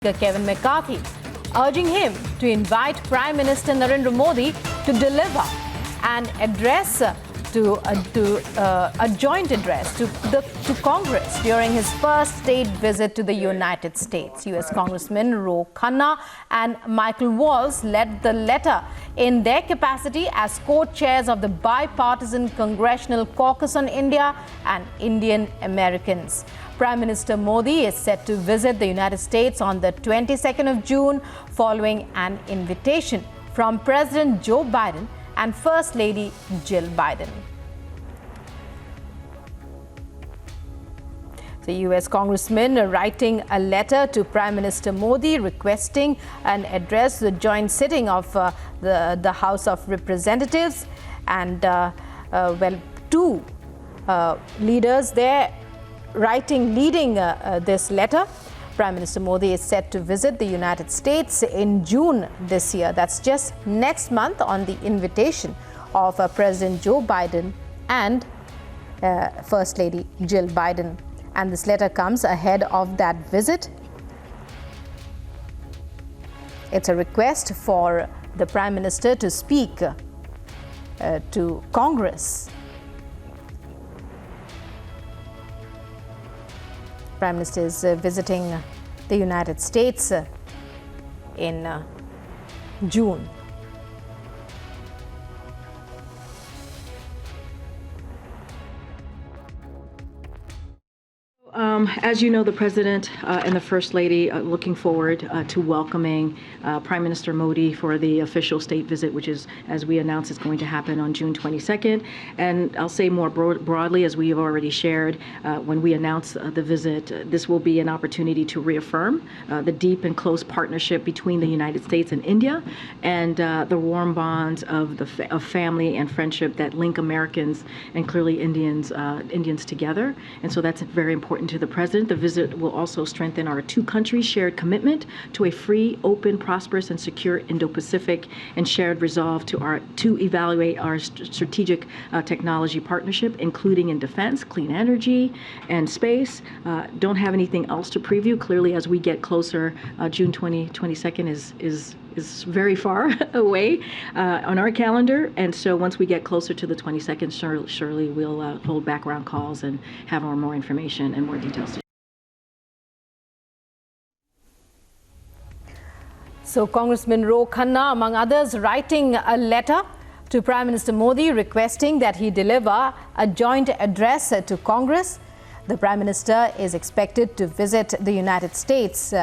Kevin McCarthy, urging him to invite Prime Minister Narendra Modi to deliver an address a joint address to Congress during his first state visit to the United States. U.S. Congressmen Ro Khanna and Michael Waltz led the letter in their capacity as co-chairs of the bipartisan Congressional Caucus on India and Indian Americans. Prime Minister Modi is set to visit the United States on the 22nd of June following an invitation from President Joe Biden and First Lady Jill Biden. The U.S. congressmen are writing a letter to Prime Minister Modi requesting an address the joint sitting of the House of Representatives, and two leaders there leading this letter. Prime Minister Modi is set to visit the United States in June this year. That's just next month on the invitation of President Joe Biden and First Lady Jill Biden. And this letter comes ahead of that visit. It's a request for the Prime Minister to speak to Congress. Prime Minister is visiting the United States in June. As you know, the President and the First Lady are looking forward to welcoming Prime Minister Modi for the official state visit, which is, as we announced, is going to happen on June 22nd. And I'll say more broadly, as we have already shared, when we announced the visit, this will be an opportunity to reaffirm the deep and close partnership between the United States and India, and the warm bonds of family and friendship that link Americans and clearly Indians together. And so that's very important to the President. The visit will also strengthen our two countries' shared commitment to a free, open, prosperous, and secure Indo-Pacific, and shared resolve to evaluate our strategic technology partnership, including in defense, clean energy, and space. Don't have anything else to preview. Clearly, as we get closer, June 22nd is very far away on our calendar, and so once we get closer to the 22nd, surely we'll hold background calls and have more information and more details. So Congressman Ro Khanna, among others, writing a letter to Prime Minister Modi requesting that he deliver a joint address to Congress. The Prime Minister is expected to visit the United States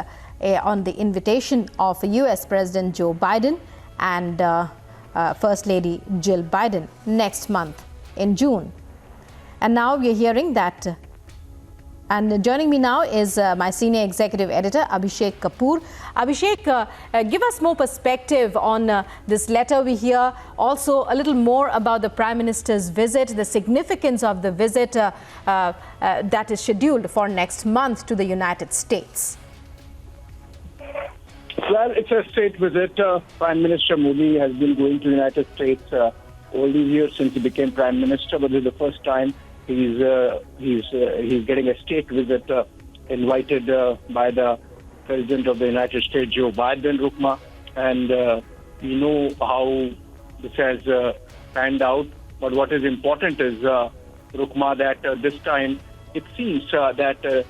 on the invitation of U.S. President Joe Biden and First Lady Jill Biden next month in June. And now we're hearing that. And joining me now is my senior executive editor, Abhishek Kapoor. Abhishek, give us more perspective on this letter we hear. Also, a little more about the Prime Minister's visit, the significance of the visit that is scheduled for next month to the United States. Well, it's a state visit. Prime Minister Modi has been going to the United States all these years since he became Prime Minister, but this is the first time he's getting a state visit invited by the President of the United States, Joe Biden, Rukma. And you know how this has panned out. But what is important is, Rukma, that this time it seems that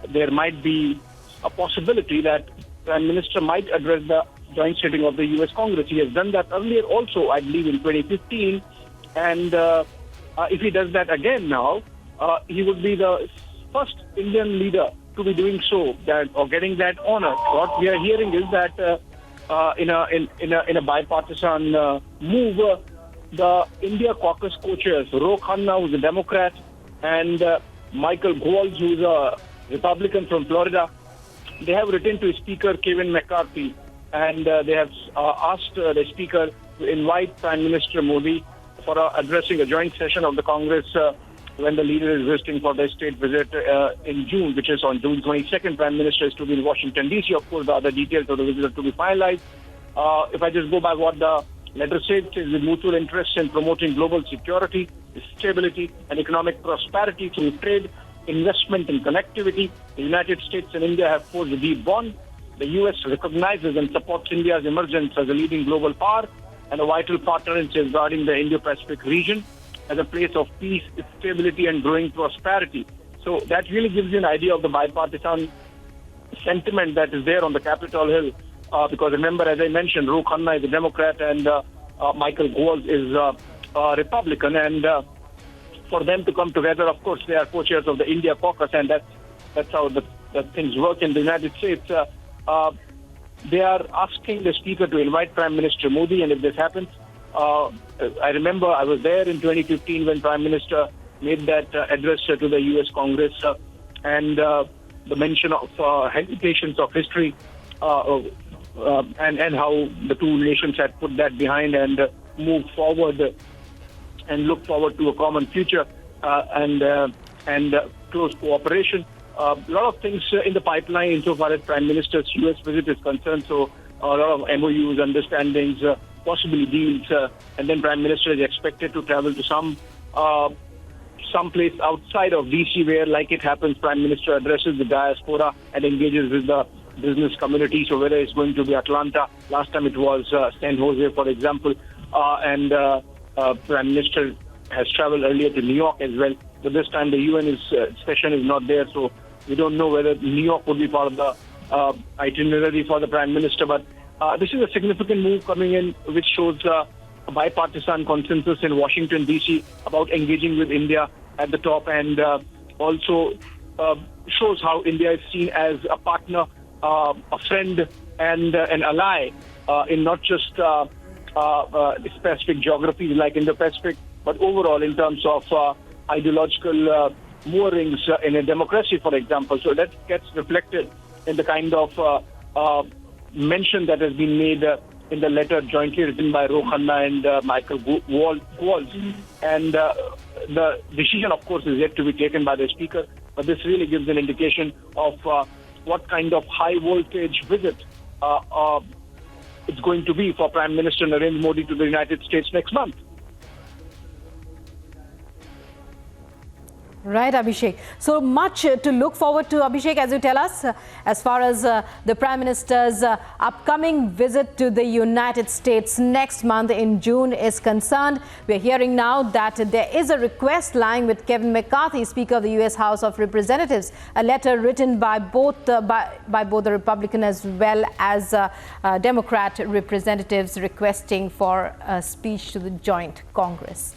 there might be a possibility that Prime Minister might address the joint sitting of the U.S. Congress. He has done that earlier also, I believe, in 2015. And if he does that again now, he would be the first Indian leader to be doing so, or getting that honor. What we are hearing is that in a bipartisan move, the India caucus co-chairs, Ro Khanna, who's a Democrat, and Michael Waltz, who's a Republican from Florida, they have written to Speaker Kevin McCarthy, and they have asked the Speaker to invite Prime Minister Modi for addressing a joint session of the Congress when the leader is visiting for the state visit in June, which is on June 22nd. Prime Minister is to be in Washington, D.C. Of course, the other details of the visit are to be finalized. If I just go by what the letter says, it is with mutual interest in promoting global security, stability, and economic prosperity through trade, investment, and connectivity. The United States and India have forged a deep bond. The U.S. recognizes and supports India's emergence as a leading global power and a vital partner in safeguarding the Indo-Pacific region as a place of peace, stability, and growing prosperity. So that really gives you an idea of the bipartisan sentiment that is there on the Capitol Hill. Because remember, as I mentioned, Ro Khanna is a Democrat and Michael Gove is a Republican. And for them to come together, of course, they are co-chairs of the India caucus, and that's how the things work in the United States. They are asking the Speaker to invite Prime Minister Modi, and if this happens, I remember I was there in 2015 when Prime Minister made that address to the U.S. Congress, and the mention of hesitations of history, and how the two nations had put that behind and moved forward and look forward to a common future and close cooperation. A lot of things in the pipeline insofar as Prime Minister's U.S. visit is concerned. So a lot of MOUs, understandings, possibly deals, and then Prime Minister is expected to travel to some place outside of D.C. where, like it happens, Prime Minister addresses the diaspora and engages with the business community. So whether it's going to be Atlanta, last time it was San Jose, for example, and Prime Minister has traveled earlier to New York as well. But this time the UN session is not there, so we don't know whether New York would be part of the itinerary for the Prime Minister. But this is a significant move coming in, which shows a bipartisan consensus in Washington, D.C. about engaging with India at the top, and also shows how India is seen as a partner, a friend, and an ally in not just specific geographies like Indo-Pacific, but overall in terms of ideological moorings in a democracy, for example. So that gets reflected in the kind of mention that has been made in the letter jointly written by Ro Khanna and Michael Gove. And the decision, of course, is yet to be taken by the Speaker, but this really gives an indication of what kind of high-voltage visit it's going to be for Prime Minister Narendra Modi to the United States next month. Right, Abhishek. So much to look forward to, Abhishek, as you tell us, as far as the Prime Minister's upcoming visit to the United States next month in June is concerned. We're hearing now that there is a request lying with Kevin McCarthy, Speaker of the U.S. House of Representatives, a letter written by both the Republican as well as Democrat representatives requesting for a speech to the joint Congress.